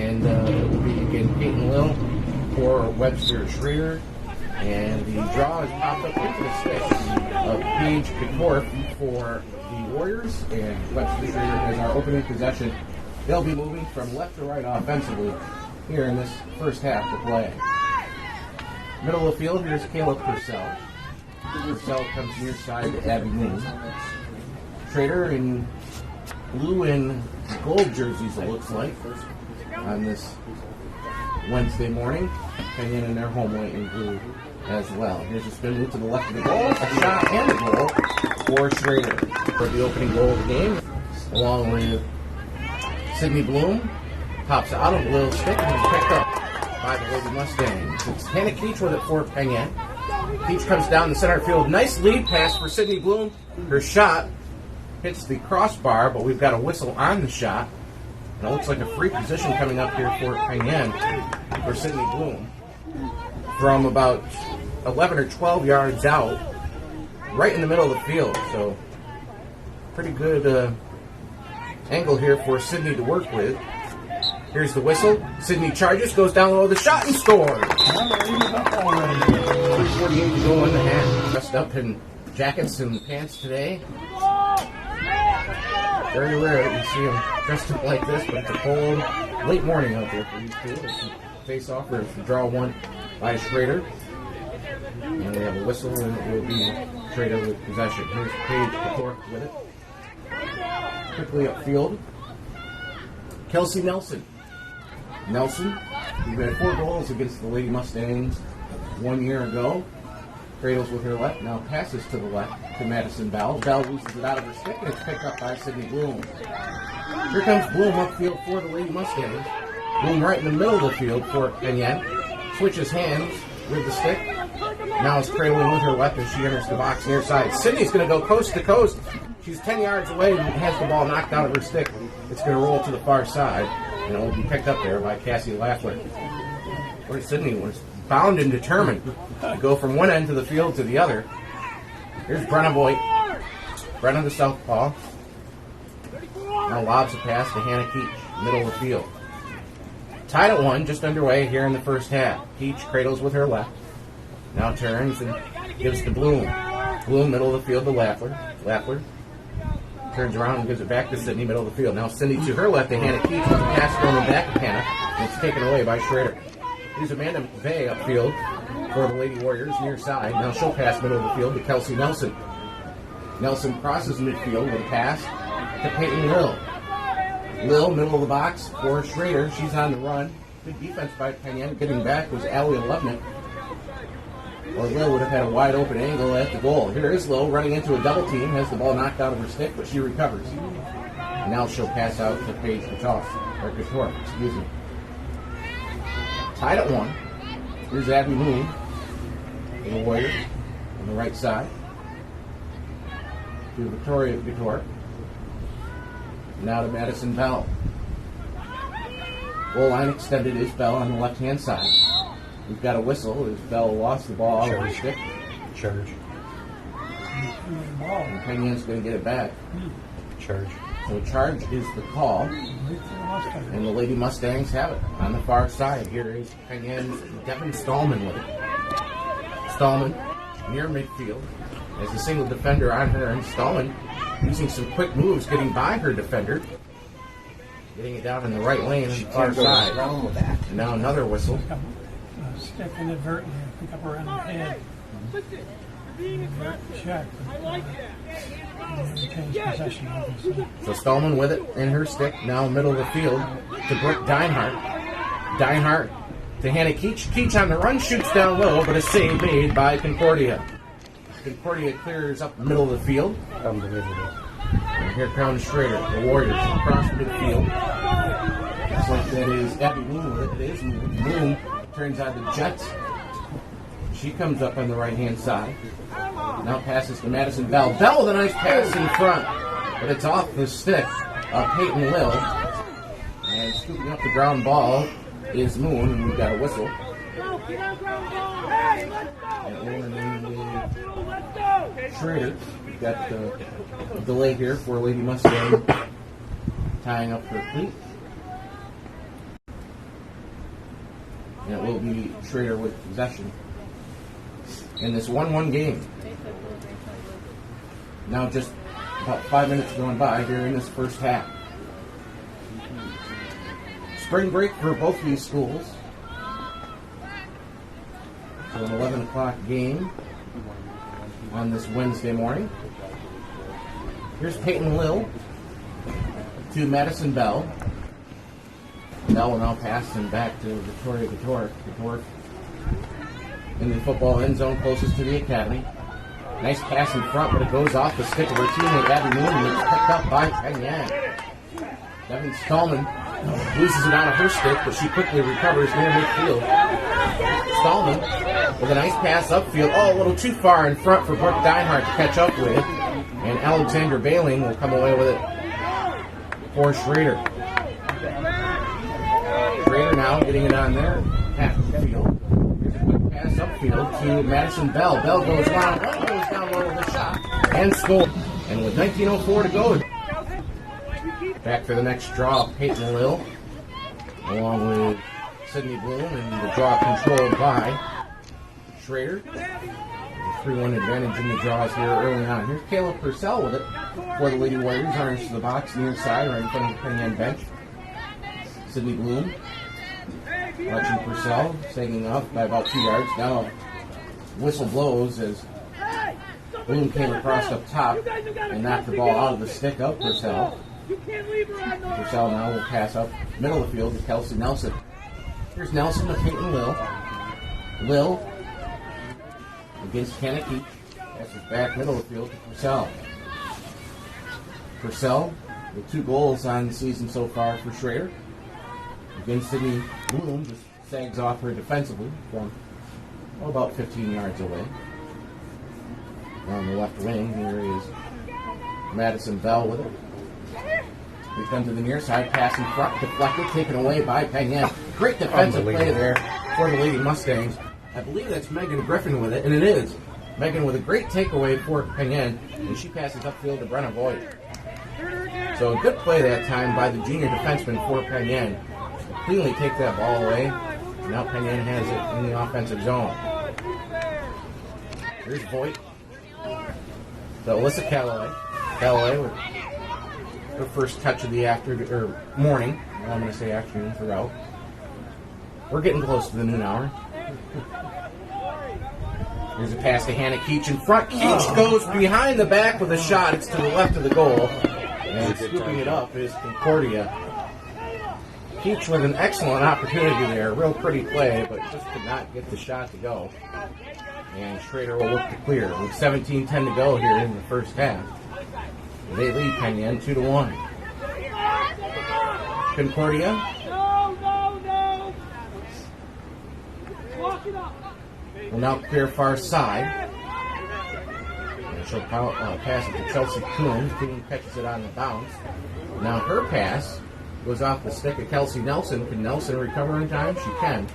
And it will be again Peyton Lil for Webster Schrader. And the draw is popped up into the stick of Paige Picorf for the Warriors. And Webster Schrader has our opening possession. They'll be moving from left to right offensively here in this first half to play. Middle of the field, here's Caleb Purcell. Purcell comes near side to Abby Moon. Schrader in blue and gold jerseys, it looks like, on this Wednesday morning. Penn Yan in their home white and blue as well. Here's a spin move to the left of the goal, a shot and a goal for Schrader for the opening goal of the game, along with Sydney Bloom. Pops out of Lil's stick and is picked up by the Lady Mustangs. It's Hannah Keach with it for Penn Yan. Keach comes down the center field. Nice lead pass for Sydney Bloom. Her shot hits the crossbar, but we've got a whistle on the shot. And it looks like a free position coming up here for Penn Yan for Sydney Bloom. From about 11 or 12 yards out, right in the middle of the field. So, pretty good angle here for Sydney to work with. Here's the whistle. Sydney charges, goes down low, the shot, and scores. 3:48 to go in the half. Dressed up in jackets and pants today. Very rare that you see them dressed up like this, but it's a cold, late morning out there for these two. It's a face-off, or it's the draw one by Schrader. And we have a whistle, and it will be Schrader with possession. Here's Paige Picorf with it. Quickly upfield. Kelsey Nelson. Nelson, who had 4 goals against the Lady Mustangs 1 year ago. Cradles with her left, now passes to the left to Madison Bell. Bell loses it out of her stick, and it's picked up by Sydney Bloom. Here comes Bloom upfield for the Lady Mustangs. Bloom right in the middle of the field for Penn Yan. Switches hands with the stick. Now is cradling with her left as she enters the box near side. Sydney's going to go coast to coast. She's 10 yards away and has the ball knocked out of her stick. It's going to roll to the far side, and it will be picked up there by Cassie Lafleur. Where Sydney was bound and determined to go from one end of the field to the other. Here's Brenna Voigt. Brenna the southpaw. Now lobs a pass to Hannah Keach, middle of the field. Tied at 1, just underway here in the first half. Keach cradles with her left. Now turns and gives to Bloom. Bloom, middle of the field to Lafleur. Lafleur turns around and gives it back to Sydney, middle of the field. Now Sydney to her left to Hannah Keach with the pass going back of Hannah. And it's taken away by Schrader. Here's Amanda McVeigh upfield for the Lady Warriors near side. Now she'll pass middle of the field to Kelsey Nelson. Nelson crosses midfield with a pass to Peyton Lil. Lil, middle of the box for Schrader. She's on the run. Good defense by Penn Yan. Getting back was Allie Levnick. Or Lil would have had a wide open angle at the goal. Here is Lil running into a double team. Has the ball knocked out of her stick, but she recovers. And now she'll pass out to Paige Picorf. Excuse me. Tied at 1. Here's Abby Moon for the Warriors on the right side. To Victoria Picorf. Now to Madison Bell. Goal line extended is Bell on the left-hand side. We've got a whistle as Bell lost the ball out of her stick. Charge. And Penn Yan's going to get it back. Charge. So charge is the call. And the Lady Mustangs have it on the far side. Here is Penn Yan's Devin Stallman with it. Stallman near midfield as a single defender on her. And Stallman using some quick moves, getting by her defender. Getting it down in the right lane on the far side. And now another whistle. Stick inadvertently, pick up around the head. Check. So Stallman with it in her stick, now middle of the field to Brooke Deinhardt. Deinhardt to Hannah Keach. Keach on the run, shoots down low, but a save made by Concordia. Concordia clears up the middle of the field. Unbelievable. And here comes Schrader, the Warriors, across midfield. Looks like that is Abby Moon with it. It is Moon. Turns out the Jets. She comes up on the right-hand side. Now passes to Madison Bell. Bell with a nice pass in front. But it's off the stick of Peyton Lil. And scooping up the ground ball is Moon. And we've got a whistle. And Schrader. We've got a delay here for Lady Mustang tying up her cleat. And it will be Schrader with possession in this 1-1 game. Now just about 5 minutes going by here in this first half. Spring break for both of these schools. So an 11 o'clock game on this Wednesday morning. Here's Peyton Lill to Madison Bell. Bell will now pass him back to Victoria Couture in the football end zone closest to the academy. Nice pass in front, but it goes off the stick of her teammate Abby Moon, and it's picked up by Penn Yan. Devin Stallman loses it out of her stick, but she quickly recovers near midfield. Stallman with a nice pass upfield. Oh, a little too far in front for Brooke Deinhardt to catch up with. And Alexander Bailing will come away with it for Schrader. Schrader now getting it on there. Half the field. Here's a quick pass upfield to Madison Bell. Bell goes down. One goes down low with a shot. And score. And with 19:04 to go, back for the next draw, Peyton Lill, along with Sydney Bloom, and the draw controlled by Schrader. A 3-1 advantage in the draws here early on. Here's Caleb Purcell with it for the Lady Warriors. Runs to the box near side, right in front of the Penn Yan bench. Sydney Bloom watching Purcell, sagging up by about 2 yards. Now whistle blows as Bloom came across up top and knocked the ball out of the stick of Purcell. Purcell now will pass up middle of the field to Kelsey Nelson. Here's Nelson to Peyton Lill. Lill against Kenna Keach. Passes back middle of the field to Purcell. Purcell with 2 goals on the season so far for Schrader. Against Sydney Bloom, just sags off her defensively from about 15 yards away. On the left wing, here is Madison Bell with it. We come to the near side, pass in front, deflected, taken away by Penn Yan. Great defensive play there for the Lady Mustangs. I believe that's Megan Griffin with it, and it is. Megan with a great takeaway for Penn Yan, and she passes upfield to Brenna Voigt. So a good play that time by the junior defenseman for Penn Yan. Cleanly take that ball away. Now Penn Yan has it in the offensive zone. Here's Voigt to Alyssa Calloway. Calloway with her first touch of the morning. Well, I'm going to say afternoon throughout. We're getting close to the noon hour. Here's a pass to Hannah Keach in front. Keach goes behind the back with a shot. It's to the left of the goal. And scooping it up is Concordia. Keach with an excellent opportunity there. Real pretty play, but just could not get the shot to go. And Schrader will look to clear with 17:10 to go here in the first half. They lead Penn Yan 2-1. Concordia. Will now clear far side. And she'll pass it to Chelsea Kuhn. Kuhn catches it on the bounce. Now her pass goes off the stick of Kelsey Nelson. Can Nelson recover in time? She can.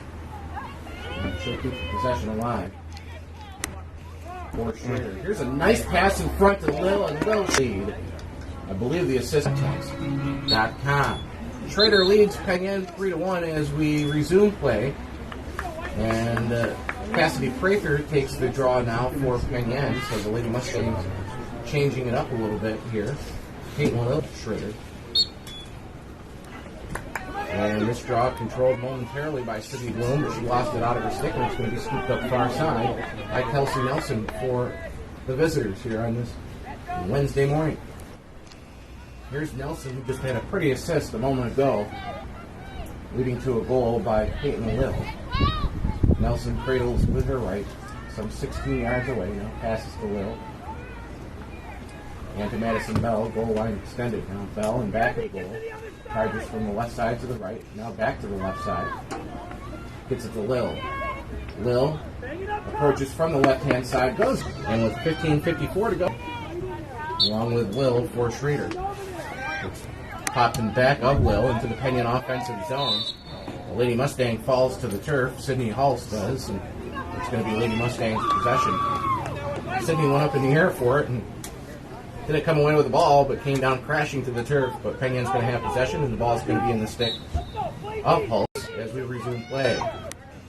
And she'll keep the possession alive. For Schrader. Here's a nice pass in front to Lill, and Lill lead. I believe the assist.com. Schrader leads Penn Yan 3-1 as we resume play. And Cassidy Prather takes the draw now for Penn Yan, so the Lady Mustangs changing it up a little bit here. Peyton Lill, Schrader. And this draw controlled momentarily by Sydney Bloom, but she lost it out of her stick, and it's going to be scooped up far side by Kelsey Nelson for the visitors here on this Wednesday morning. Here's Nelson, who just had a pretty assist a moment ago, leading to a goal by Peyton Lill. Nelson cradles with her right, some 16 yards away, now passes to Lill. And to Madison Bell, goal line extended. Now Bell and back of the goal. Charges from the left side to the right. Now back to the left side. Gets it to Lill. Lill approaches from the left-hand side. Goes. And with 15:54 to go. Along with Lill for Schrader. Popping back of Lill into the Penn Yan offensive zone. The Lady Mustang falls to the turf. Sydney Hulse does. And it's going to be Lady Mustang's possession. Sydney went up in the air for it and didn't come away with the ball, but came down crashing to the turf. But Penn Yan's going to have possession, and the ball's going to be in the stick of Hulse as we resume play.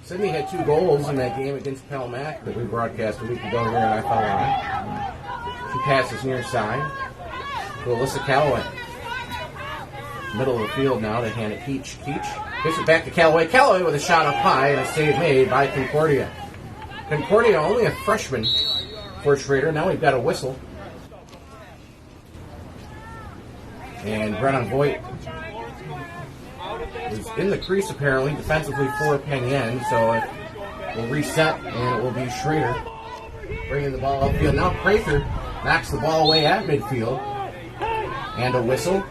Sydney had 2 goals in that game against Pell Mac that we broadcast a week ago here at IFL. She passes near side to Alyssa Calloway. Middle of the field now to Hannah Keach. Keach gives it back to Calloway. Calloway with a shot up high and a save made by Concordia. Concordia only a freshman for Schrader. Now we've got a whistle. And Brenna Voigt is in the crease apparently defensively for Penn Yan, so it will reset and it will be Schrader bringing the ball upfield. Now Prather knocks the ball away at midfield and a whistle.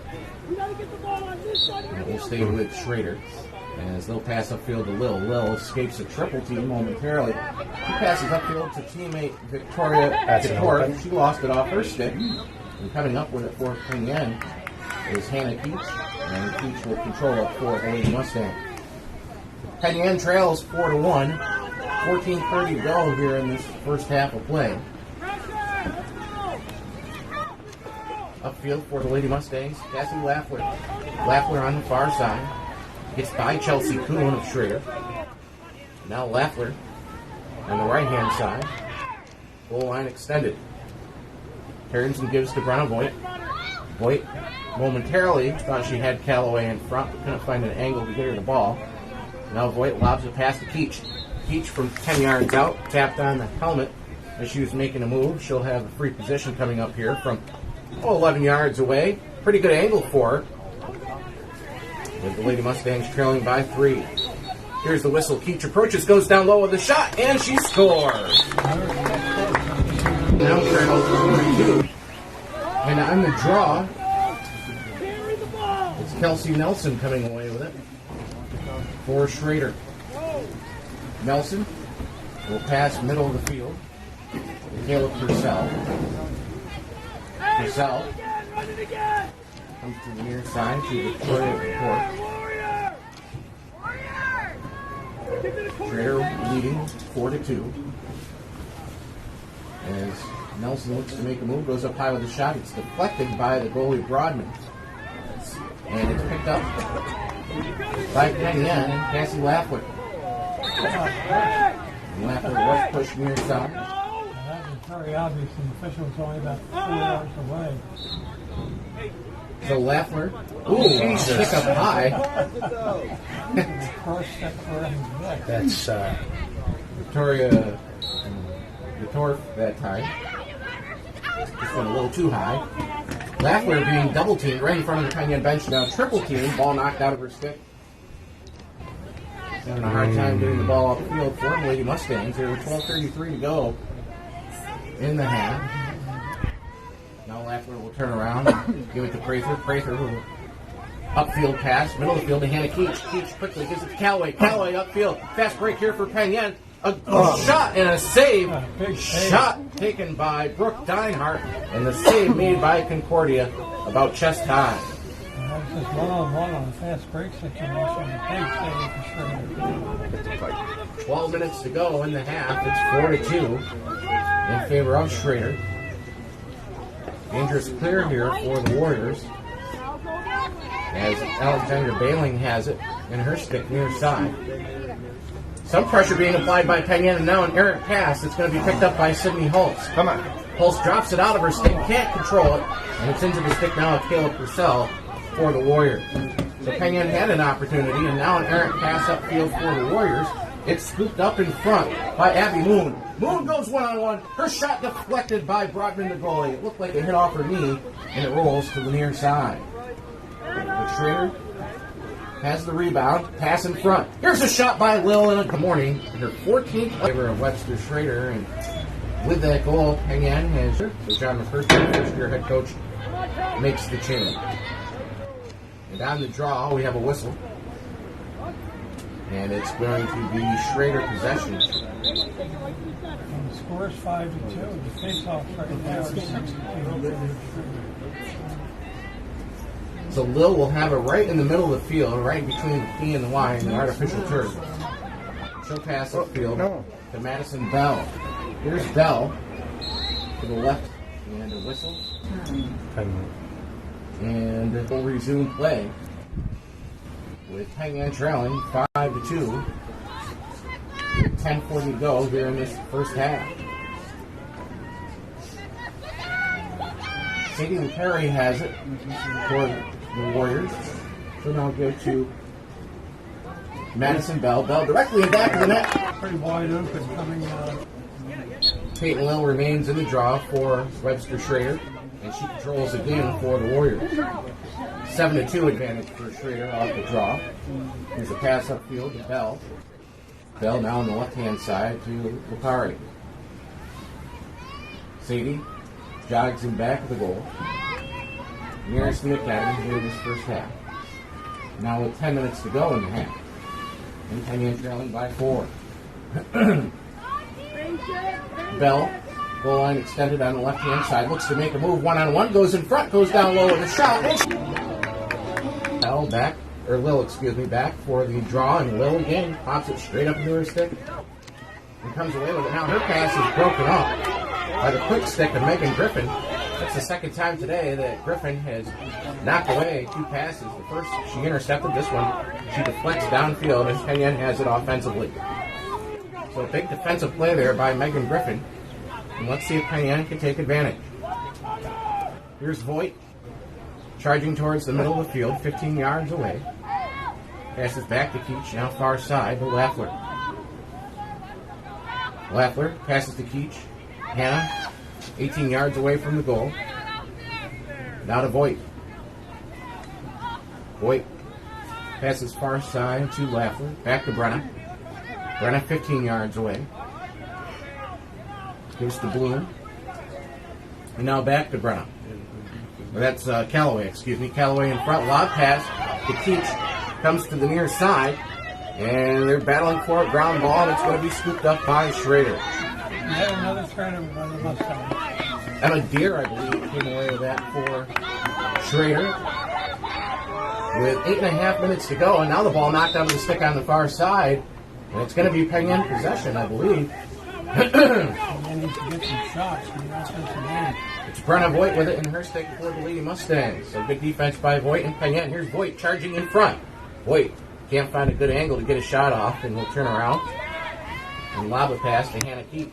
And it will stay with Schrader as they'll pass upfield to Lil. Lil escapes a triple team momentarily. She passes upfield to teammate Victoria Couture. She lost it off her stick. And coming up with it for Penn Yan is Hannah Keach. And Keach will control up for the Lady Mustang. Penn Yan trails 4-1. 14:30 to go here in this first half of play. Upfield for the Lady Mustangs, Cassie Lafler. Lafler on the far side. Gets by Chelsea Kuhn of Schrader. Now Lafler on the right-hand side. Goal line extended. Turns and gives to Brenna Voigt. Voigt momentarily thought she had Calloway in front, but couldn't find an angle to get her the ball. Now Voigt lobs it past to Keach. Keach from 10 yards out, tapped on the helmet as she was making a move. She'll have a free position coming up here from 11 yards away. Pretty good angle for her. With the Lady Mustangs trailing by 3. Here's the whistle. Keach approaches, goes down low with a shot, and she scores. Now trails 42. And on the draw, it's Kelsey Nelson coming away with it for Schrader. Nelson will pass middle of the field to Caleb Purcell. Purcell comes to the near side to Victoria Court. Schrader leading 4-2. As Nelson looks to make a move, goes up high with a shot. It's deflected by the goalie Broadman. And it's picked up by Penn Yan and Cassie Lafler. Lafler was pushed near side. That was very obvious, and the official was only about 4 yards away. So Lafler, pick up high. First step for him. That's Victoria Couture that time. Just went a little too high. Lafler being double teamed right in front of the Penn Yan bench. Now triple teamed, ball knocked out of her stick. Having a hard time getting the ball off the field for the Lady Mustangs. There were 12:33 to go in the half. Now Lafler will turn around and give it to Prather. Prather will upfield pass, middle of the field to Hannah Keach. Keach quickly gives it to Calloway. Calloway upfield. Fast break here for Penn Yan. A shot and a save. Big save. Shot taken by Brooke Deinhardt, and the save made by Concordia about chest high. That was just one-on-one on a fast break situation. Big save for Schrader. 12 minutes to go in the half. It's 4-2 in favor of Schrader. Dangerous clear here for the Warriors as Alexandra Bailing has it in her stick near side. Some pressure being applied by Penn Yan, and now an errant pass that's going to be picked up by Sydney Holtz. come on. Holtz drops it out of her stick, can't control it, and it's into the stick now of Caleb Purcell for the Warriors. So Penn Yan had an opportunity, and now an errant pass upfield for the Warriors. It's scooped up in front by Abby Moon. Moon goes one-on-one. Her shot deflected by Broadman, the goalie. It looked like it hit off her knee, and it rolls to the near side. But Schrader has the rebound, pass in front. Here's a shot by Lil in good morning. Her 14th favor of Webster Schrader, and with that goal, Penn Yan has her. So John McPherson, first-year head coach, makes the change. And on the draw, we have a whistle. And it's going to be Schrader possession. And the score is 5-2. The face-off right now is 6-2. So Lil will have it right in the middle of the field, right between the P and the Y and the artificial turf. She'll pass upfield to Madison Bell. Here's Bell to the left, and a whistle. And we'll resume play with Penn Yan trailing 5-2. 10:40 to go here in this first half. Sadie Perry has it for the Warriors. So now go to Madison Bell. Bell directly in back of the net. Pretty wide open coming out. Peyton Lill remains in the draw for Webster Schrader, and she controls again for the Warriors. 7-2 advantage for Schrader off the draw. There's a pass upfield to Bell. Bell now on the left-hand side to Lupari. Sadie jogs in back of the goal. Nearest the academy here in this first half. Now with 10 minutes to go in the half. And Penn Yan trailing by 4. Bell, goal line extended on the left-hand side, looks to make a move one-on-one, goes in front, goes down low with a shot. Bell back, or Lill, back for the draw, and Lill again pops it straight up into her stick and comes away with it. Now her pass is broken up by the quick stick of Megan Griffin. That's the second time today that Griffin has knocked away 2 passes. The first, she intercepted. This one, she deflects downfield, and Penn Yan has it offensively. So a big defensive play there by Megan Griffin. And let's see if Penn Yan can take advantage. Here's Voigt, charging towards the middle of the field, 15 yards away. Passes back to Keach, now far side to Lafler. Lafler passes to Keach. Hannah, 18 yards away from the goal. Now to Voigt. Voigt passes far side to Lafler. Back to Brenna. Brenna 15 yards away. Gives to Bloom. And now back to Brenna. That's Callaway, Callaway in front. Lob pass to Keach. Comes to the near side. And they're battling for a ground ball, and it's going to be scooped up by Schrader. Yet another turnover by the Mustangs. Emma Deere, I believe, came away with that for Schrader. With 8.5 minutes to go, and now the ball knocked out of the stick on the far side. And it's going to be Penn Yan possession, I believe. And they need to get some shots in the offensive end. It's Brenna Voigt with it in her stick for the Lady Mustangs. So good defense by Voigt and Penn Yan. Here's Voigt charging in front. Voigt can't find a good angle to get a shot off, and will turn around and lob a pass to Hannah Keach.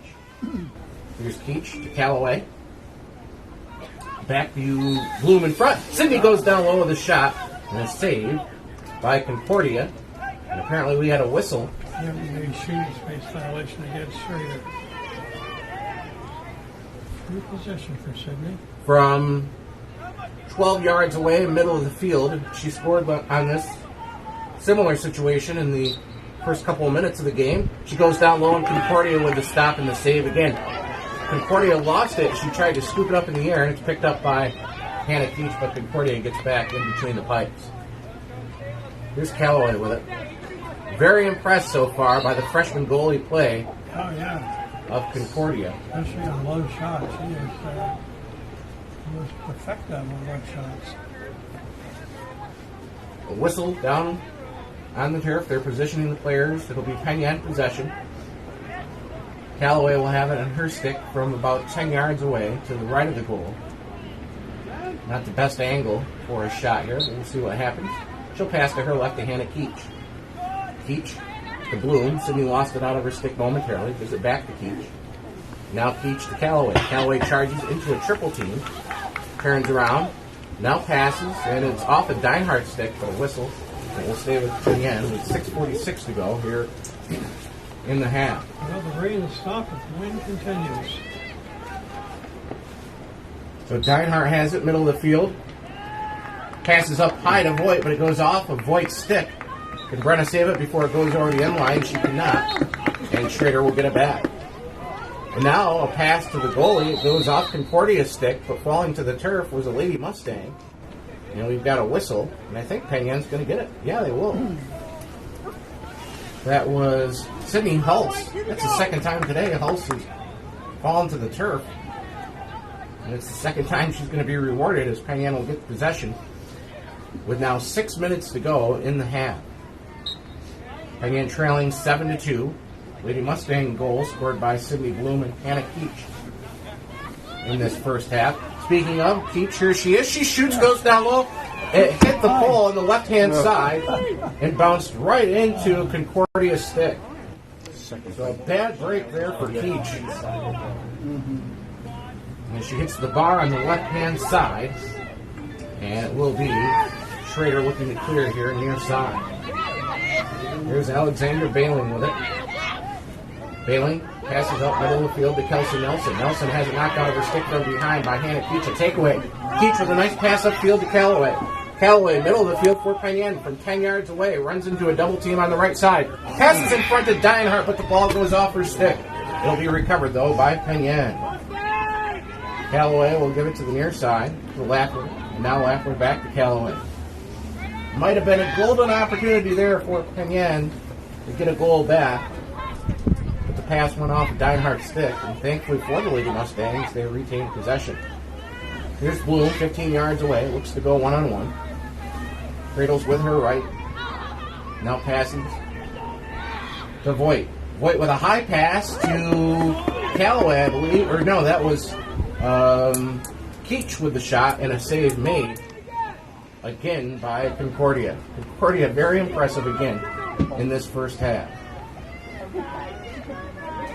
Here's Keach to Callaway. Back to Bloom in front. Sydney goes down low with a shot, and a save by Concordia. And apparently we had a whistle. Yeah, we made a shooting space violation against Schrader. Good possession for Sydney. From 12 yards away, middle of the field, she scored on this similar situation in the first couple of minutes of the game. She goes down low, and Concordia with the stop and the save again. Concordia lost it. She tried to scoop it up in the air, and it's picked up by Hannah Keach, but Concordia gets back in between the pipes. Here's Callaway with it. Very impressed so far by the freshman goalie play of Concordia. Especially on low shots. She was perfect on low shots. A whistle down on the turf. They're positioning the players. It'll be Penn Yan possession. Callaway will have it on her stick from about 10 yards away to the right of the goal. Not the best angle for a shot here, but we'll see what happens. She'll pass to her left to Hannah Keach. Keach to Bloom. Sydney lost it out of her stick momentarily. Gives it back to Keach. Now Keach to Callaway. Callaway charges into a triple team. Turns around. Now passes, and it's off a Deinhardt stick for a whistle. And we'll stay with Penn Yan with 6:46 to go here in the half. Well, the rain has stopped, but the wind continues. So Deinhardt has it, middle of the field. Passes up high to Voigt, but it goes off of Voigt's stick. Can Brenna save it before it goes over the end line? She cannot. And Schrader will get it back. And now a pass to the goalie. It goes off Concordia's stick, but falling to the turf was a Lady Mustang. And we've got a whistle, and I think Penn Yan's going to get it. Yeah, they will. That was Sydney Hulse. That's the second time today Hulse has fallen to the turf. And it's the second time she's going to be rewarded as Penn Yan will get possession with now 6 minutes to go in the half. Penn Yan trailing 7-2. Lady Mustang goal scored by Sydney Bloom and Hannah Keach in this first half. Speaking of Keach, here she is. She shoots, goes down low. It hit the pole on the left-hand side and bounced right into Concordia's stick. second. So a bad break there for Keach. And she hits the bar on the left-hand side. And it will be Schrader looking to clear here near side. Here's Alexander Bailing with it. Bailing passes up middle of the field to Kelsey Nelson. Nelson has it knocked out of her stick from behind by Hannah Keach. A takeaway. Keach with a nice pass upfield to Callaway. Callaway, middle of the field for Penn Yan from 10 yards away. Runs into a double team on the right side. Passes in front to Dienhart, but the ball goes off her stick. It'll be recovered, though, by Penn Yan. Callaway will give it to the near side to Lafley. And now Lafley back to Callaway. Might have been a golden opportunity there for Penn Yan to get a goal back. But the pass went off Dienhart's stick. And thankfully for the Lady Mustangs, they retained possession. Here's Bloom, 15 yards away. Looks to go one-on-one. Cradles with her right. Now passes to Voigt. Voigt with a high pass to Callaway, I believe. Or no, that was Keach with the shot and a save made again by Concordia. Concordia very impressive again in this first half.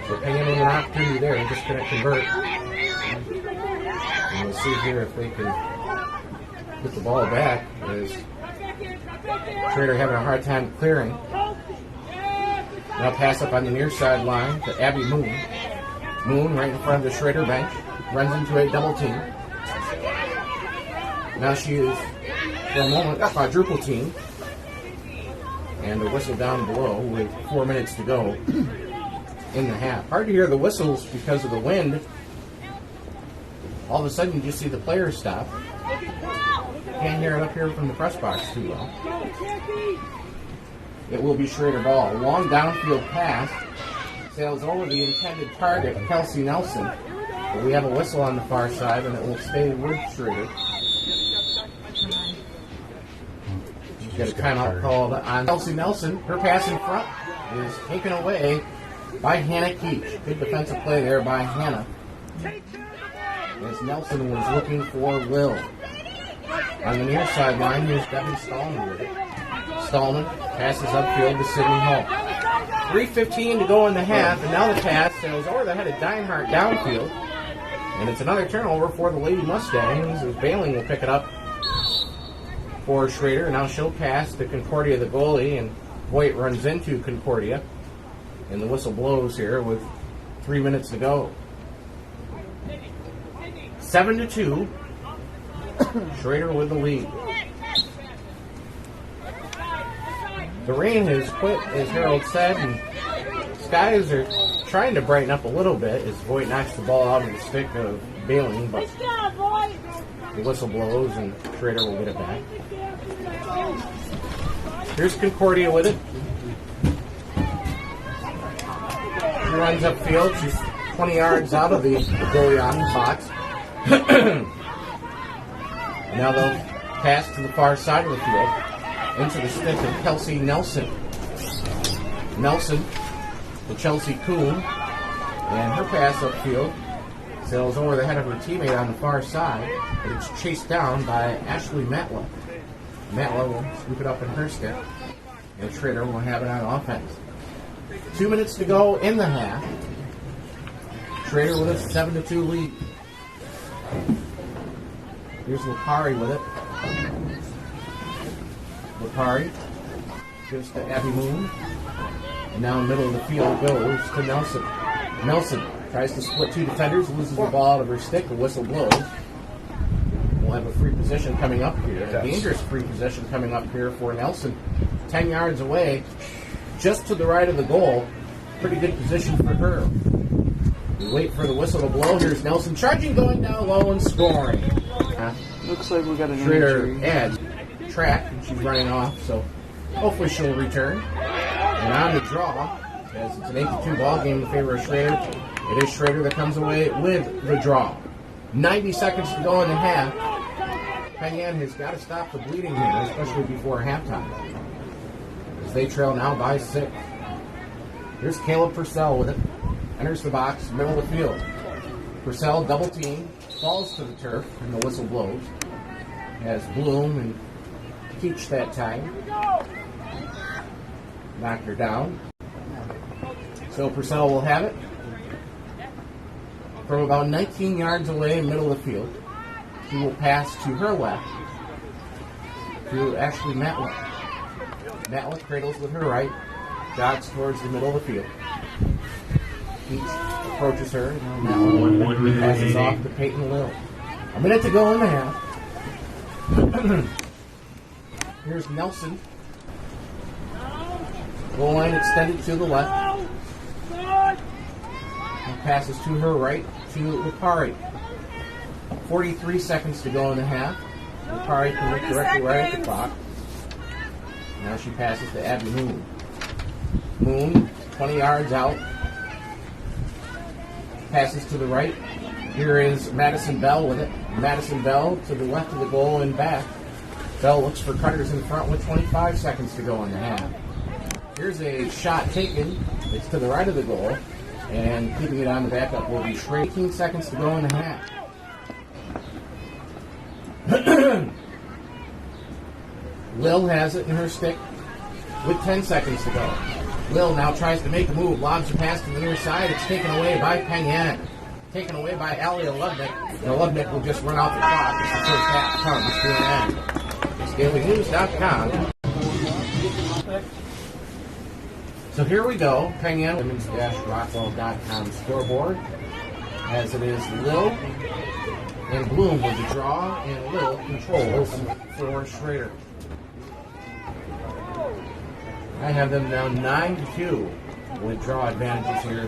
So Penn Yan with an opportunity there and just couldn't convert. And we'll see here if they can get the ball back as Schrader having a hard time clearing. Now pass up on the near sideline to Abby Moon. Moon right in front of the Schrader bench. Runs into a double team. Now she is, for a moment, a quadruple team. And a whistle down below with 4 minutes to go in the half. Hard to hear the whistles because of the wind. All of a sudden you just see the players stop. Can't hear it up here from the press box too well. It will be Schrader ball. Long downfield pass. Sails over the intended target, Kelsey Nelson. But we have a whistle on the far side and it will stay with Schrader. She's got a timeout called on Kelsey Nelson. Her pass in front is taken away by Hannah Keach. Good defensive play there by Hannah. As Nelson was looking for Will. On the near sideline, here's Devin Stallman with it. Stallman passes upfield to Sydney Hall. 3:15 to go in the half, and now the pass sails over the head of Dienhart downfield. And it's another turnover for the Lady Mustangs as Bailing will pick it up for Schrader. Now she'll pass to Concordia, the goalie, and Voigt runs into Concordia. And the whistle blows here with 3 minutes to go. 7-2. Schrader with the lead. The rain has quit, as Harold said, and skies are trying to brighten up a little bit as Voigt knocks the ball out of the stick of Bailing, but the whistle blows and Schrader will get it back. Here's Concordia with it. She runs upfield. She's 20 yards out of the goalie on the box. Now they'll pass to the far side of the field into the stick of Kelsey Nelson. Nelson to Chelsea Kuhn, and her pass upfield sails over the head of her teammate on the far side, but it's chased down by Ashley Matla. Matla will scoop it up in her stick, and Schrader will have it on offense. 2 minutes to go in the half. Schrader with a 7-2 lead. Here's Lipari with it. Lipari gives to Abby Moon. And now in the middle of the field goes to Nelson. Nelson tries to split two defenders, loses the ball out of her stick, a whistle blows. We'll have a free position coming up here. A dangerous free position coming up here for Nelson. 10 yards away, just to the right of the goal. Pretty good position for her. We wait for the whistle to blow. Here's Nelson charging, going down low and scoring. Looks like we got an Schrader injury. adds track, and she's running off, so hopefully she'll return. And on the draw, as it's an 8-2 ball game in favor of Schrader, it is Schrader that comes away with the draw. 90 seconds to go in the half. Penn Yan has got to stop the bleeding here, especially before halftime, as they trail now by 6. Here's Caleb Purcell with it. Enters the box, middle of the field. Purcell double team, falls to the turf, and the whistle blows. Has Bloom and Keach that time. Knocked her down. So Purcell will have it from about 19 yards away, middle of the field. He will pass to her left to Ashley Matlick. Matlick cradles with her right, jogs towards the middle of the field. Keats approaches her, and Matlick passes off to Peyton Lill. A minute to go in the half. Here's Nelson. Goal line extended to the left. And passes to her right to Lipari. 43 seconds to go in the half. Lipari can look directly right at the clock. Now she passes to Abby Moon. Moon, 20 yards out. Passes to the right. Here is Madison Bell with it. Madison Bell to the left of the goal and back. Bell looks for cutters in front with 25 seconds to go in the half. Here's a shot taken. It's to the right of the goal. And keeping it on the backup will be Schrader. 18 seconds to go in the half. Lil has it in her stick with 10 seconds to go. Lil now tries to make a move. Lobs a pass to the near side. It's taken away by Penn Yan. Taken away by Alia Lubnick. And Lubnick will just run out the clock as the first half comes to an end. ScalingNews.com. So here we go. Penn Yan, women's-rockwell.com scoreboard. As it is Lil and Bloom with the draw, and Lil controls for Schrader. I have them now 9-2 with draw advantages here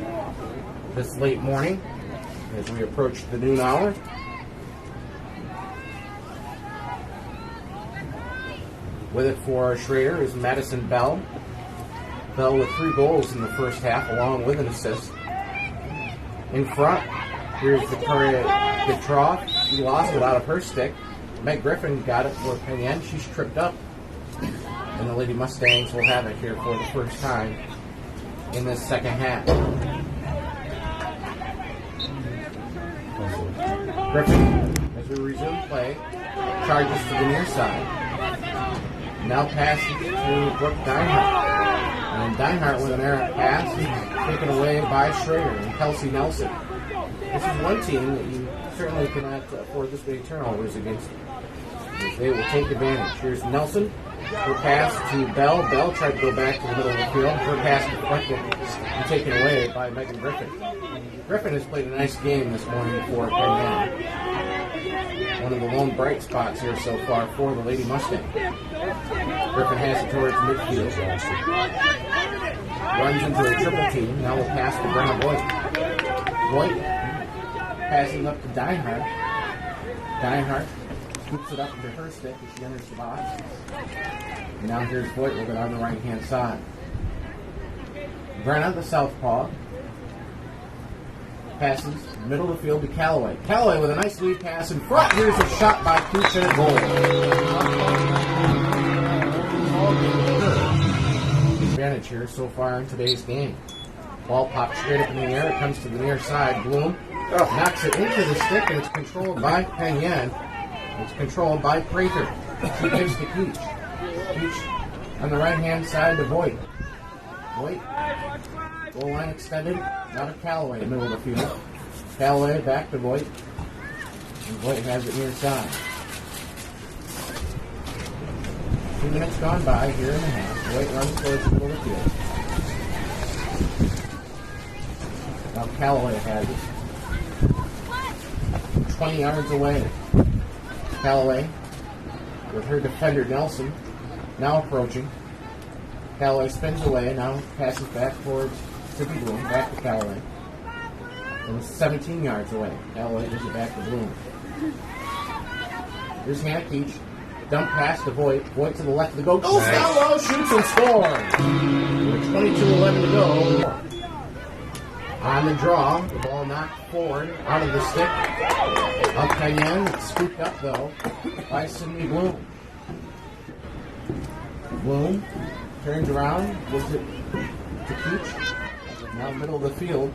this late morning as we approach the noon hour. With it for Schrader is Madison Bell. Bell with 3 goals in the first half, along with an assist. In front, here's Victoria Petrov. She lost it out of her stick. Meg Griffin got it for Penn Yan. She's tripped up. And the Lady Mustangs will have it here for the first time in this second half. Griffin, as we resume play, charges to the near side. Now passes to Brooke Dinehart. And Dinehart with an errant pass taken away by Schrader and Kelsey Nelson. This is one team that you certainly cannot afford this many turnovers against. They will take advantage. Here's Nelson. Her pass to Bell. Bell tried to go back to the middle of the field. Her pass deflected and taken away by Megan Griffin. Griffin has played a nice game this morning for Penn Yan. One of the lone bright spots here so far for the Lady Mustang. Griffin has it towards midfield. Runs into a triple team. Now will pass to Brenna Boyd. Boyd passing up to Dinehart. Dinehart scoops it up into her stick as she enters the box. And now here's Boyd with it on the right-hand side. Brenna, the southpaw, passes middle of the field to Callaway. Callaway with a nice lead pass in front. Here's a shot by Cooch and a goal. Advantage here so far in today's game. Ball popped straight up in the air. It comes to the near side. Bloom knocks it into the stick, and it's controlled by Penn Yan. It's controlled by Prather. She gives to Keach. Keach on the right-hand side to Voigt. Voigt. Goal line extended. Now to Callaway in the middle of the field. Callaway back to Voigt. And Voigt has it near side. 2 minutes gone by here in the half. Voigt runs towards the middle of the field. Now Callaway has it. 20 yards away. Callaway with her defender Nelson now approaching. Callaway spins away, now passes back towards Tippy Bloom, back to Callaway. And it's 17 yards away. Callaway gives it back to Bloom. Here's Hannah Keach. Dump pass to Voigt. Voigt to the left of the goal. Goes down low, shoots and scores. With 22:11 to go. On the draw, the ball knocked forward out of the stick. Up Penn Yan, it's scooped up though by Sydney Bloom. Bloom turns around, gives it to Keach. Now middle of the field.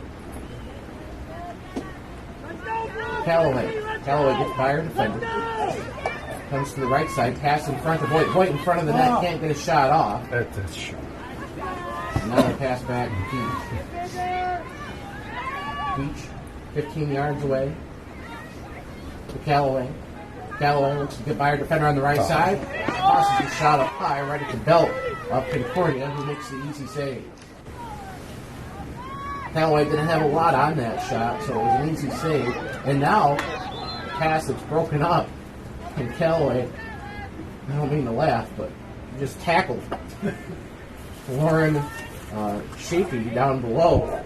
Callaway. Callaway gets by her defender. Comes to the right side, pass in front of Voigt. Voigt in front of the net, can't get a shot off. That's a shot. And now they pass back to Peach. 15 yards away to Callaway. Callaway looks to get by her defender on the right side. Tosses a shot up high right at the belt of Concordia, who makes the easy save. Callaway didn't have a lot on that shot, so it was an easy save. And now, pass that's broken up, and Callaway, I don't mean to laugh, but just tackled Lauren Shapey down below.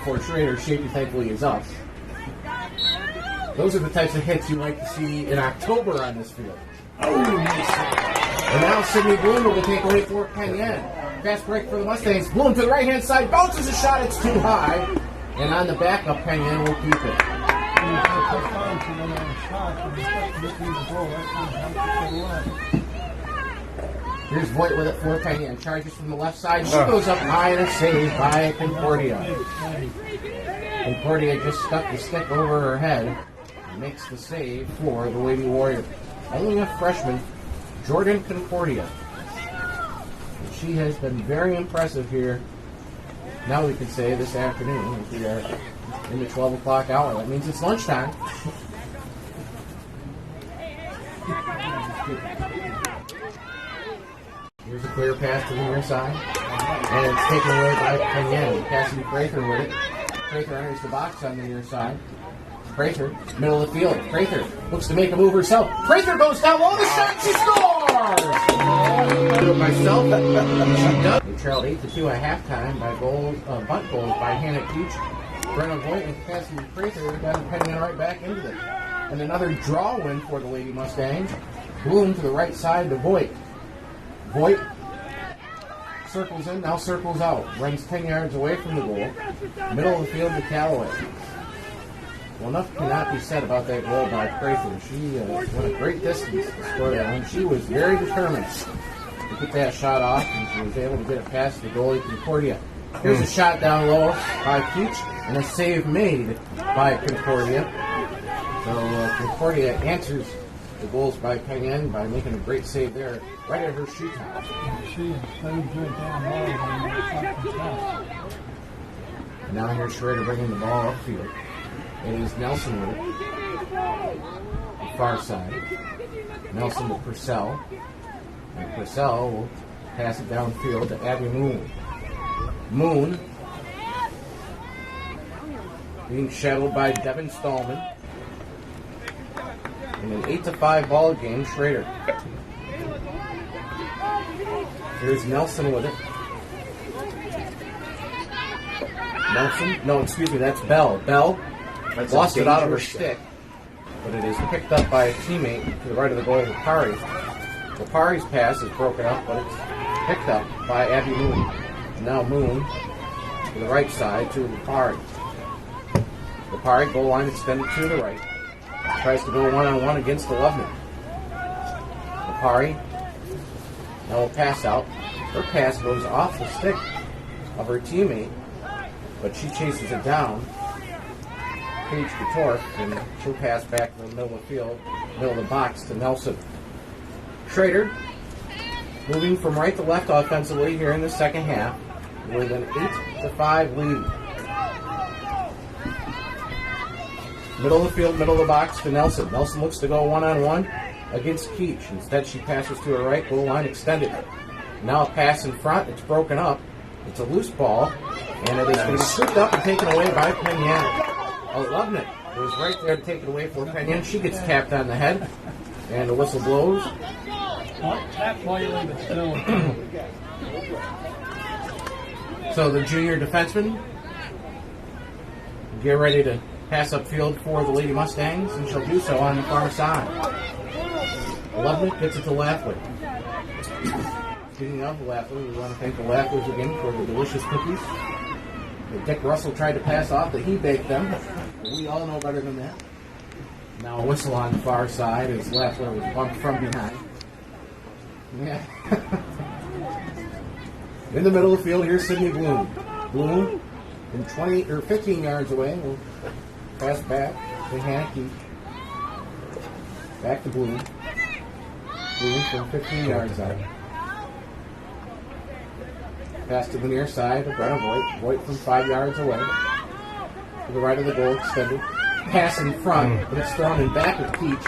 For Schrader, Shapey thankfully is up. Those are the types of hits you like to see in October on this field. Oh, nice. And now Sydney Bloom will take away for Penn Yan. Fast break for the Mustangs. Bloom to the right-hand side, bounces a shot, it's too high. And on the backup, Penn Yan will keep it. Here's Voigt with it for Penn Yan. Charges from the left side. She goes up high and a save by Concordia. Concordia just stuck the stick over her head. Makes the save for the Lady Warrior. Only a freshman, Jorden Concordia. She has been very impressive here. Now we can say this afternoon, as we are in the 12 o'clock hour. That means it's lunchtime. Here's a clear pass to the near side. And it's taken away by Penn Yan. Cassidy Prather with it. Prather enters the box on the near side. Prather, middle of the field. Prather looks to make a move herself. Prather goes down low, the shot, she scores! Do it myself. She does. They trailed 8-2 at halftime by bunt goals by Hannah Peach. Brenna Voigt and Cassidy Prather got Penn Yan right back into it. And another draw win for the Lady Mustangs. Bloom to the right side to Voigt. Voigt circles in, now circles out. Runs 10 yards away from the goal. Middle of the field to Callaway. Well, enough cannot be said about that goal by Prather. She went a great distance to score that one. She was very determined to get that shot off, and she was able to get it past the goalie Concordia. Here's a shot down low by Peach, and a save made by Concordia. So Concordia answers the goals by Penn Yan by making a great save there, right at her shoe top. She played good down low. And now here's Schrader bringing the ball upfield. It is Nelson with it. The far side. Nelson to Purcell. And Purcell will pass it downfield to Abby Moon. Moon being shadowed by Devin Stallman. In an 8-5 ball game, Schrader. Here's Nelson with it. Nelson? No, excuse me, that's Bell. Bell lost it out of her stick, but it is picked up by a teammate to the right of the goal, Lipari. Lipari's pass is broken up, but it's picked up by Abby Moon. And now Moon to the right side to Lipari. Lipari, goal line extended to the right. Tries to go one-on-one against the Loveman. Lipari now will pass out. Her pass goes off the stick of her teammate, but she chases it down. Paige Couture, and she'll pass back to the middle of the field, middle of the box to Nelson. Schrader moving from right to left offensively here in the second half with an 8-5 lead. Middle of the field, middle of the box to Nelson. Nelson looks to go one-on-one against Keach. Instead, she passes to her right, goal line extended. Now a pass in front, it's broken up. It's a loose ball, and it is going to be scooped up and taken away by Penn Yan. Oh, Loveman was right there to take it away for Penn Yan. She gets tapped on the head, and the whistle blows. Tap lightly, but still. So the junior defenseman get ready to pass upfield for the Lady Mustangs, and she'll do so on the far side. Loveman gets it to Lafley. Speaking of Lafley, we want to thank the Lafleys again for the delicious cookies that Dick Russell tried to pass off, that he baked them. We all know better than that. Now a whistle on the far side as Lafley was bumped from behind. Yeah. In the middle of the field, here's Sydney Bloom. Bloom, from 20 or 15 yards away, will pass back to Hannah. Back to Bloom. Bloom from 15 yards out. Pass to the near side of Brenna Voigt. Voigt from 5 yards away. To the right of the goal, extended. Pass in front, but it's thrown in back of Peach.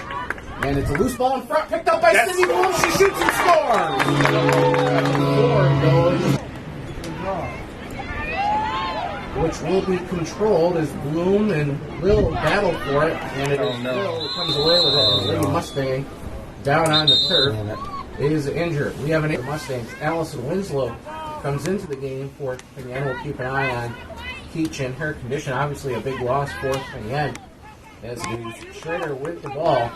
And it's a loose ball in front, picked up by Sydney Bloom. She shoots and scores! 4 goes. Which will be controlled as Bloom and Lil battle for it. And it is Lil who comes away with it. And Lady Mustang down on the turf is injured. We have an Mustangs. Allison Winslow comes into the game for Penn Yan. We'll keep an eye on Peach and her condition. Obviously a big loss for Penn Yan. As the Schrader with the ball,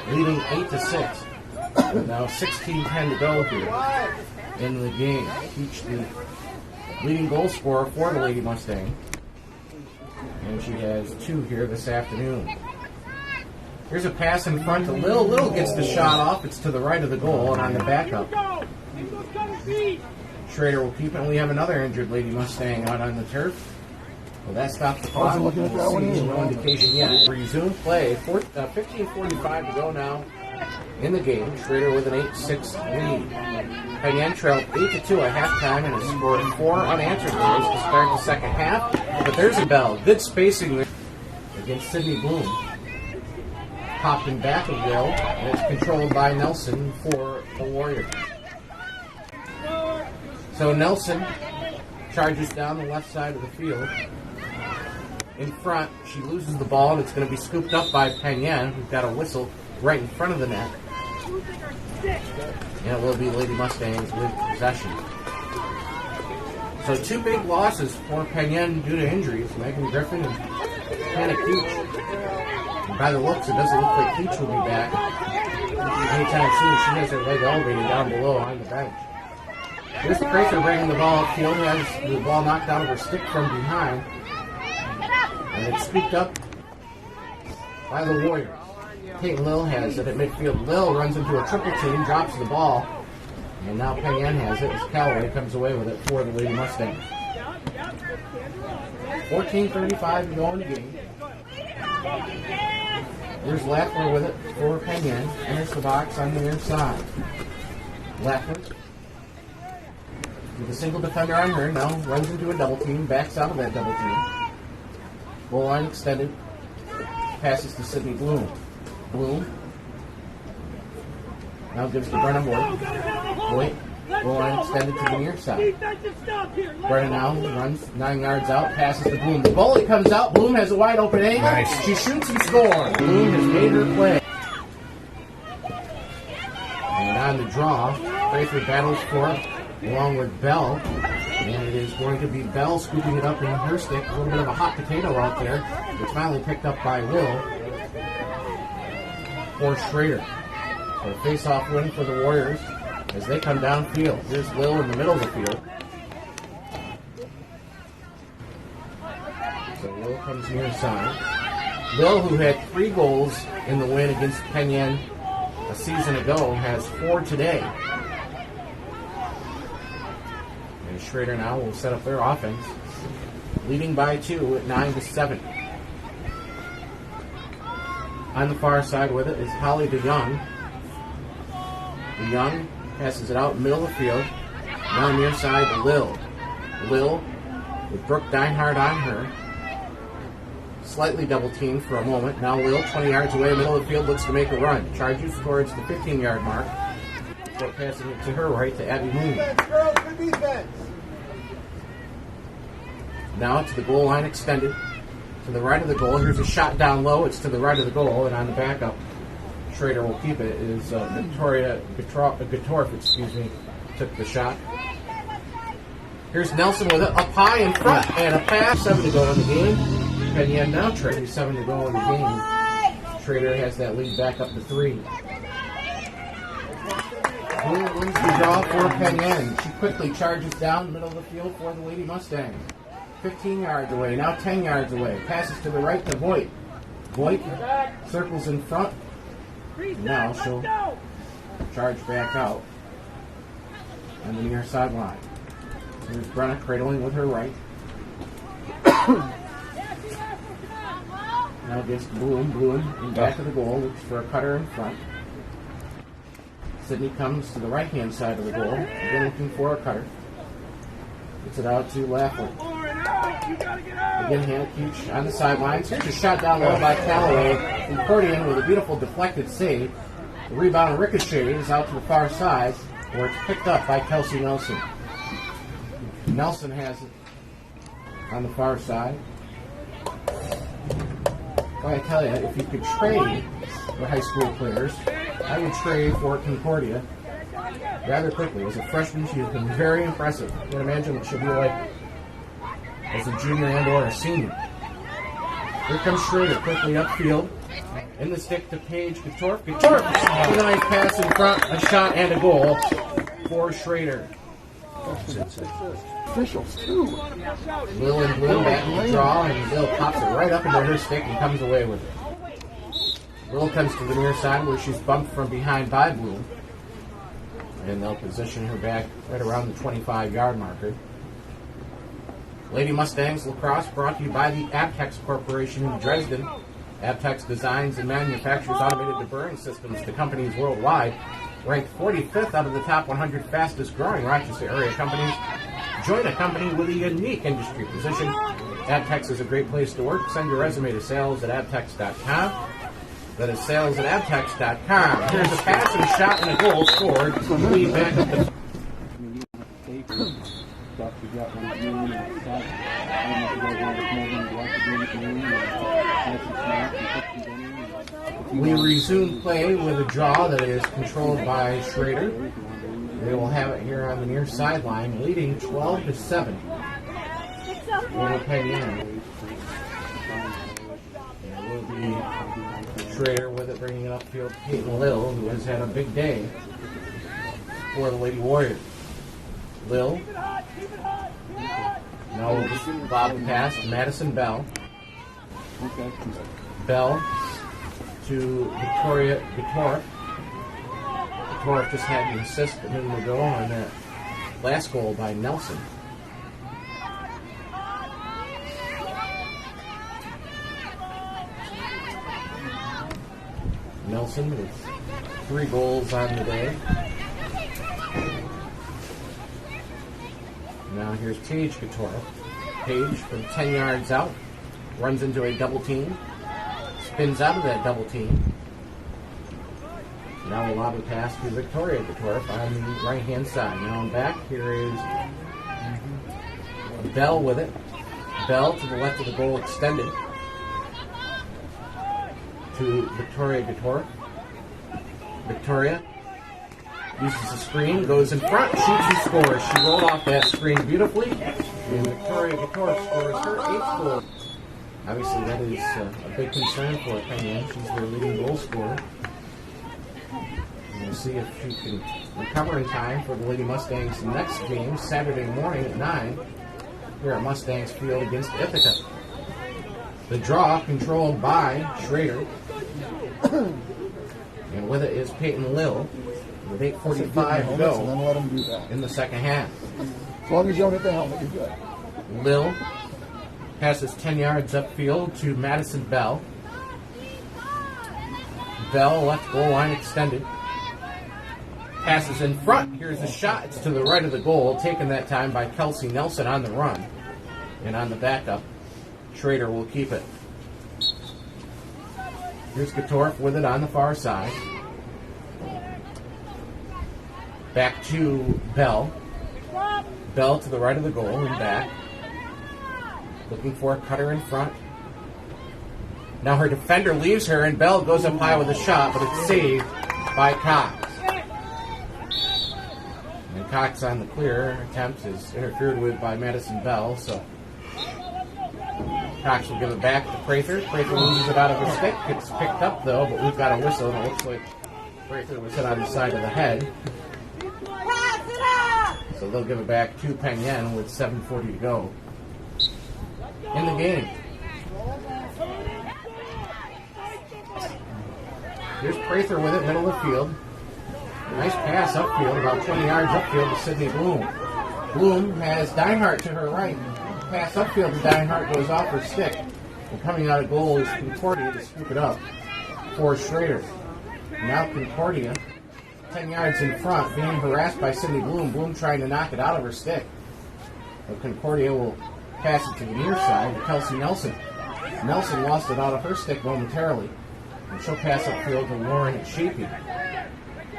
leading 8-6. With now 16:10 to go here in the game. Peach, the leading goal scorer for the Lady Mustang. And she has 2 here this afternoon. Here's a pass in front to Lil. Lil gets the shot off. It's to the right of the goal and on the backup. Schrader will keep it. And we have another injured Lady Mustang out on the turf. Well, that stopped the clock. No indication yet. Resume play. 15:45 to go now in the game. Schrader with an 8-6 lead. Penn Yan trailed 8-2 at halftime and has scored 4 unanswered goals to start the second half. But there's a bell. Good spacing there against Sydney Bloom. Popped in back of Will, and it's controlled by Nelson for the Warriors. So Nelson charges down the left side of the field. In front, she loses the ball, and it's going to be scooped up by Penn Yan, who's got a whistle right in front of the net. And it will be Lady Mustangs with possession. So 2 big losses for Penn Yan due to injuries, Megan Griffin and Hannah Peach. And by the looks, it doesn't look like Peach will be back anytime soon. She has her leg elevated down below on the bench. Here's Crater bringing the ball upfield. Has the ball knocked out of her stick from behind. And it's scooped up by the Warriors. Peyton Lil has it at midfield. Lil runs into a triple team, drops the ball. And now Penn Yan has it as Callaway comes away with it for the Lady Mustangs. 14:35 to go in the game. Here's Lackler with it for Penn Yan. Enters the box on the inside. Lackler with a single defender on her, now runs into a double team, backs out of that double team. Goal line extended. Passes to Sydney Bloom. Bloom now gives to Brenna Voigt. Goal line extended to the near side. Brenna now runs 9 yards out, passes to Bloom. The goalie comes out. Bloom has a wide open angle. Nice. She shoots and scores. Bloom has made her play. And on the draw, Crater battles for it along with Bell. And it is going to be Bell scooping it up in her stick. A little bit of a hot potato out there. It's finally picked up by Will for Schrader. So face-off win for the Warriors as they come downfield. Here's Lil in the middle of the field. So Lil comes near side. Lil, who had 3 goals in the win against Penn Yan a season ago, has 4 today. And Schrader now will set up their offense, leading by 2 at 9-7. On the far side with it is Holly DeYoung. DeYoung passes it out middle of the field. Now near side to Lil. Lil with Brooke Deinhardt on her. Slightly double teamed for a moment. Now Lil, 20 yards away, middle of the field, looks to make a run. Charges towards the 15-yard mark. Before passing it to her right to Abby Moon. Now to the goal line extended. To the right of the goal. Here's a shot down low. It's to the right of the goal, and on the backup, Schrader will keep it. Is Victoria Gatorf, took the shot. Here's Nelson with it up high in front, and a pass. 7 to go in the game. Penn Yan now trading 7 to go in the game. Schrader has that lead back up to 3. Blue wins the draw for Penn Yan. She quickly charges down the middle of the field for the Lady Mustangs. 15 yards away, now 10 yards away. Passes to the right to Voigt. Voigt circles in front. Now she'll charge back out on the near sideline. Here's Brenna cradling with her right. Now gets Bloom in back of the goal. Looks for a cutter in front. Sydney comes to the right-hand side of the goal. Again looking for a cutter. Gets it out to Lafley. Again, Hannah Keach on the sidelines. Here's a shot down low by Callaway. Concordia with a beautiful deflected save. The rebound ricochets out to the far side, where it's picked up by Kelsey Nelson. Nelson has it on the far side. Well, I tell you, if you could trade for high school players, I would trade for Concordia rather quickly. As a freshman, she has been very impressive. You can imagine what she'll be like as a junior and or a senior. Here comes Schrader quickly upfield. In the stick to Paige Gatorf. Gatorf with a nice pass in front, a shot and a goal for Schrader. Officials, too. Lil and Bloom back to the draw, and Lil pops it right up into her stick and comes away with it. Lil comes to the near side where she's bumped from behind by Bloom. And they'll position her back right around the 25-yard marker. Lady Mustangs lacrosse brought to you by the Abtex Corporation in Dresden. Abtex designs and manufactures automated deburring systems to companies worldwide. Ranked 45th out of the top 100 fastest growing Rochester area companies. Join a company with a unique industry position. Abtex is a great place to work. Send your resume to sales@abtex.com. That is sales@abtex.com. Here's a pass and a shot and a goal scored. Lead back up the... We resume play with a draw that is controlled by Schrader. They will have it here on the near sideline, leading 12-7 over Penn Yan. It will be Schrader with it, bringing it upfield. Peyton Lill, who has had a big day for the Lady Warriors. Lill. Now we'll just lob the pass to Madison Bell. Bell to Victoria Gatorf. Gatorf just had an assist a minute ago on that last goal by Nelson. Nelson with 3 goals on the day. Now here's Paige Gatorf. Paige from 10 yards out runs into a double team. Spins out of that double team. Now we'll lob a pass to Victoria Gatorf on the right-hand side. Now I'm back. Here is Bell with it. Bell to the left of the goal extended to Victoria Gatorf. Victoria uses the screen, goes in front, shoots and scores. She rolled off that screen beautifully, and Victoria Gatorf scores her 8th goal. Obviously, that is a big concern for Penn Yan. She's their leading goal scorer. We'll see if she can recover in time for the Lady Mustangs' next game, Saturday morning at 9, here at Mustangs Field against Ithaca. The draw controlled by Schrader. And with it is Peyton Lill with 8:45 to go then let them do that. in the second half. As long as you don't hit the helmet, you're good. Lill passes 10 yards upfield to Madison Bell. Bell left goal line extended. Passes in front. Here's the shot. It's to the right of the goal, taken that time by Kelsey Nelson on the run. And on the backup, Schrader will keep it. Here's Gatorf with it on the far side. Back to Bell. Bell to the right of the goal and back. Looking for a cutter in front. Now her defender leaves her and Bell goes up high with a shot, but it's saved by Cox. And Cox on the clear attempt is interfered with by Madison Bell, so Cox will give it back to Prather. Prather loses it out of her stick. It's picked up though, but we've got a whistle and it looks like Prather was hit on the side of the head. So they'll give it back to Penn Yan with 7:40 to go in the game. Here's Prather with it, middle of the field. Nice pass upfield, about 20 yards upfield to Sydney Bloom. Bloom has Deinhardt to her right. Pass upfield to Deinhardt goes off her stick. And coming out of goal is Concordia to scoop it up for Schrader. Now Concordia, 10 yards in front, being harassed by Sydney Bloom. Bloom trying to knock it out of her stick. But Concordia will pass it to the near side to Kelsey Nelson. Nelson lost it out of her stick momentarily. And she'll pass upfield to Lauren Shapey.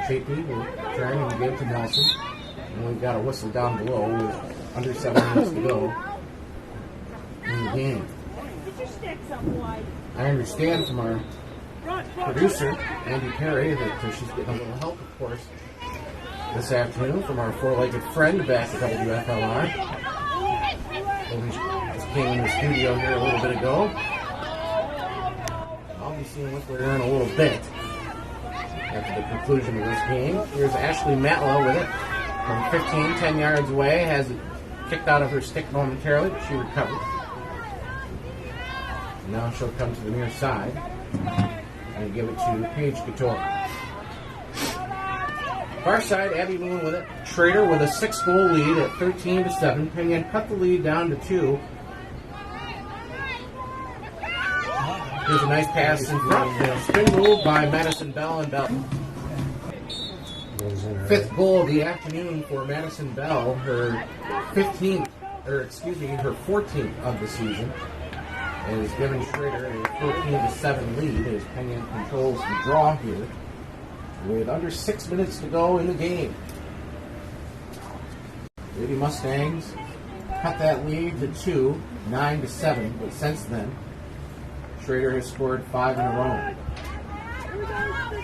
Shapey will turn and give to Nelson. And we've got a whistle down below with under 7 minutes to go in the game. I understand from our producer, Andy Perry, that she's getting a little help, of course, this afternoon from our four-legged friend back at WFLR. He just came in the studio here a little bit ago. I'll be seeing what we're in a little bit after the conclusion of this game. Here's Ashley Matlow with it from 15, 10 yards away. Has it kicked out of her stick momentarily, but she recovers. Now she'll come to the near side and give it to Paige Couture. Far side, Abby Moon with it. Schrader with a 6-goal lead at 13-7. Penn Yan cut the lead down to 2. Here's a nice pass in front. And a spin move by Madison Bell and Bell. 5th goal of the afternoon for Madison Bell. Her 14th of the season. Is giving Schrader a 14-7 lead as Penn Yan controls the draw here with under 6 minutes to go in the game. Lady Mustangs cut that lead to 2, 9-7, but since then, Schrader has scored 5 in a row.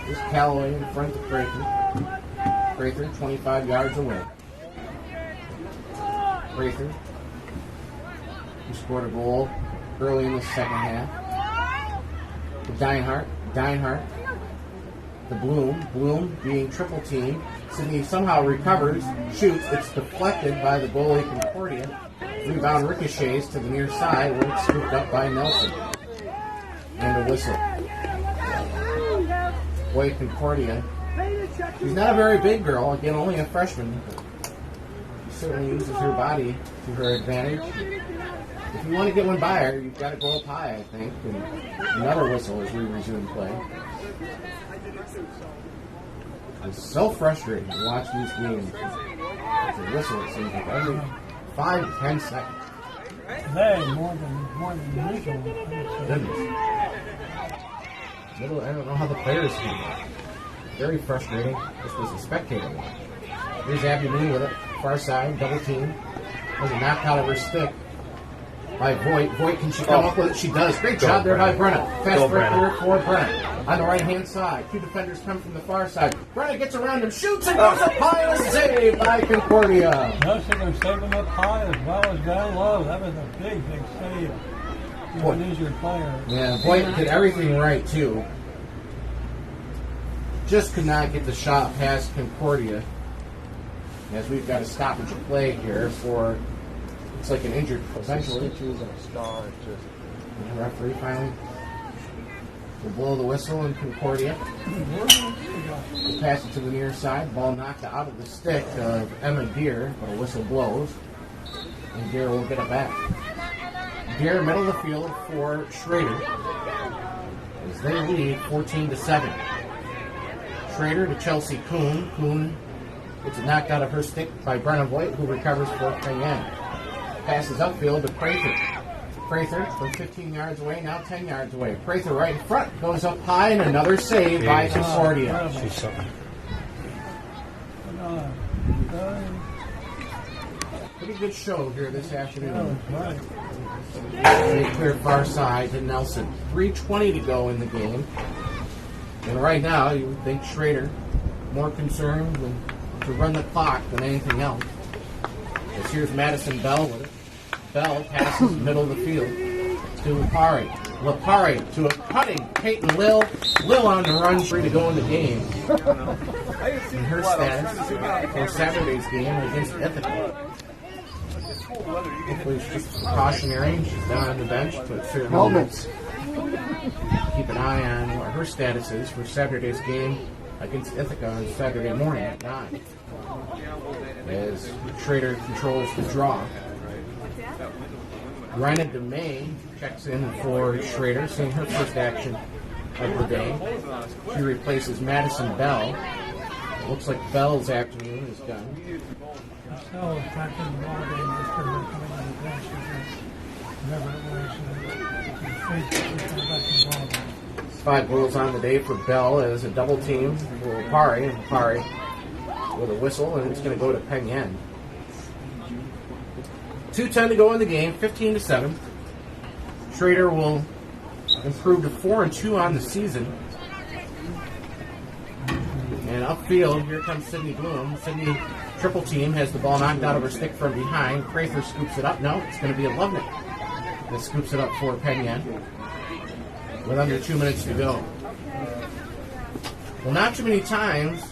This Callaway in front of Prather. Prather 25 yards away. Prather, who scored a goal early in the second half. To Deinhardt. The Bloom being triple teamed. Sydney somehow recovers, shoots. It's deflected by the goalie Concordia. Rebound ricochets to the near side where it's scooped up by Nelson. And a whistle. Boy, Concordia. She's not a very big girl. Again, only a freshman. But she certainly uses her body to her advantage. If you want to get one by her, you've got to go up high, I think. And another whistle as we resume play. It's so frustrating to watch these games. It's a whistle, it seems like every 5 to 10 seconds. Today, more than usual. Goodness. I don't know how the players feel. Very frustrating. This was a spectator watch. Here's Abby Lee with it. Far side, double team. Has a knocked out of her stick by Voigt. Voigt, can she come up with it? She does. Great job there by Brenna. Fast break here for Brenna. On the right-hand side, 2 defenders come from the far side. Brenna gets around him, shoots, and goes up high, and a save by Concordia. Notice they're saving up high as well as down low. That was a big save. You would lose your player. Yeah, Voigt did everything right, too. Just could not get the shot past Concordia. As we've got a stoppage of play here for, it's like an injured potentially. The referee finally will blow the whistle in Concordia. We'll pass it to the near side. Ball knocked out of the stick of Emma Deere, but a whistle blows. And Deere will get it back. Deere, middle of the field for Schrader. As they lead 14-7. Schrader to Chelsea Kuhn. Kuhn gets it knocked out of her stick by Brenna Voigt, who recovers for Penn Yan. Passes upfield to Prather. Prather from 15 yards away, now 10 yards away. Prather right in front, goes up high, and another save by Concordia. She's something. Pretty good show here this afternoon. They clear far side to Nelson. 3:20 to go in the game. And right now, you would think Schrader more concerned to run the clock than anything else. As here's Madison Bell with it. Bell passes middle of the field to Lapari. Lapari to a cutting Peyton Lill. Lill on the run, free to go in the game. And her status for Saturday's game against Ithaca. Hopefully it's just precautionary. She's down on the bench, but certainly Helmets. keep an eye on what her status is for Saturday's game against Ithaca on Saturday morning at 9. As Schrader controls the draw. Rhina DeMay checks in for Schrader, seeing her first action of the day. She replaces Madison Bell. Looks like Bell's afternoon is done. Marcel is back in the ball game after her coming on the bench. Whatever it was, she come back in the ball game. 5 goals on the day for Bell as a double team for Pari, and Pari with a whistle, and it's going to go to Penn Yan. 2:10 to go in the game, 15-7. Schrader will improve to 4-2 on the season. And upfield, here comes Sydney Bloom. Sydney, triple team, has the ball knocked out of her stick from behind. Prather scoops it up. No, it's going to be a Lovnick that scoops it up for Penn Yan with under 2 minutes to go. Well, not too many times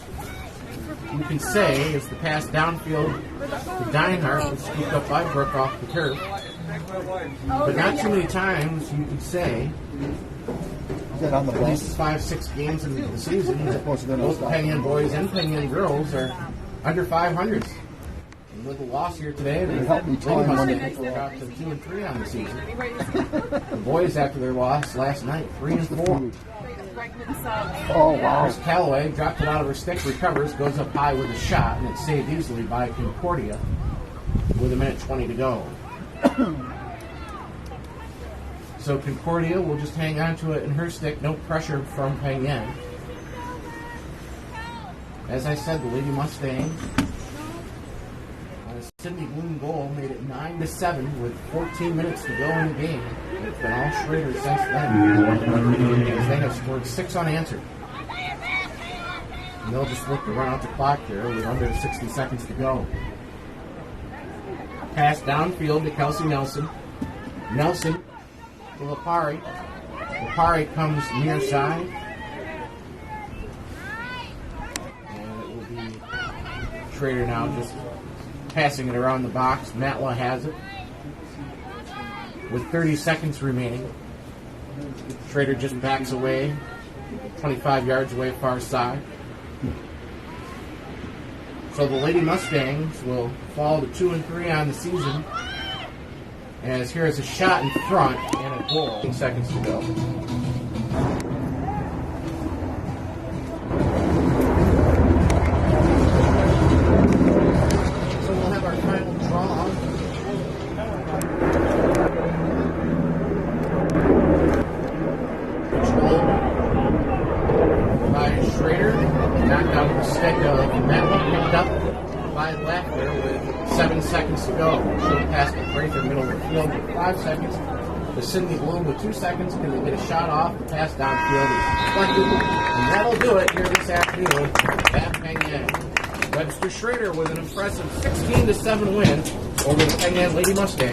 you can say is the pass downfield to Dinehart was scooped up by Brooke off the turf. But not too many times you can say, Is that on the at least bus? 5-6 games into the season, that Supposed to go both no Penn Yan boys and Penn Yan girls are under 500s. And with the loss here today, the Help me Lady time when Mustangs dropped to 2-3 on the season. The boys, after their loss last night, 3-4. Oh, wow. Chris Calloway dropped it out of her stick, recovers, goes up high with a shot, and it's saved easily by Concordia with 1:20 to go. So Concordia will just hang on to it in her stick, no pressure from Penn Yan. As I said, the Lady Mustangs, Sydney Bloom goal made it 9-7 with 14 minutes to go in the game. It's been all Schrader since then, as they have scored 6 unanswered. And they'll just look to run out the clock here with under 60 seconds to go. Pass downfield to Kelsey Nelson. Nelson to Lapari. Lapari comes near side. And it will be Schrader now just passing it around the box. Matla has it. With 30 seconds remaining, Schrader just backs away, 25 yards away far side. So the Lady Mustangs will fall to 2-3 on the season. As here is a shot in front and a goal. 8 seconds to go. So we'll have our final draw. By Schrader, knocked out the stick of Matla, picked up by Lackler with 7 seconds to go. She'll pass the Prather middle of the field with 5 seconds. To Sydney Bloom with 2 seconds because they get a shot off. The pass downfield is deflected. And that'll do it here this afternoon at Penn Yan. Webster Schrader with an impressive 16-7 win over the Penn Yan Lady Mustangs.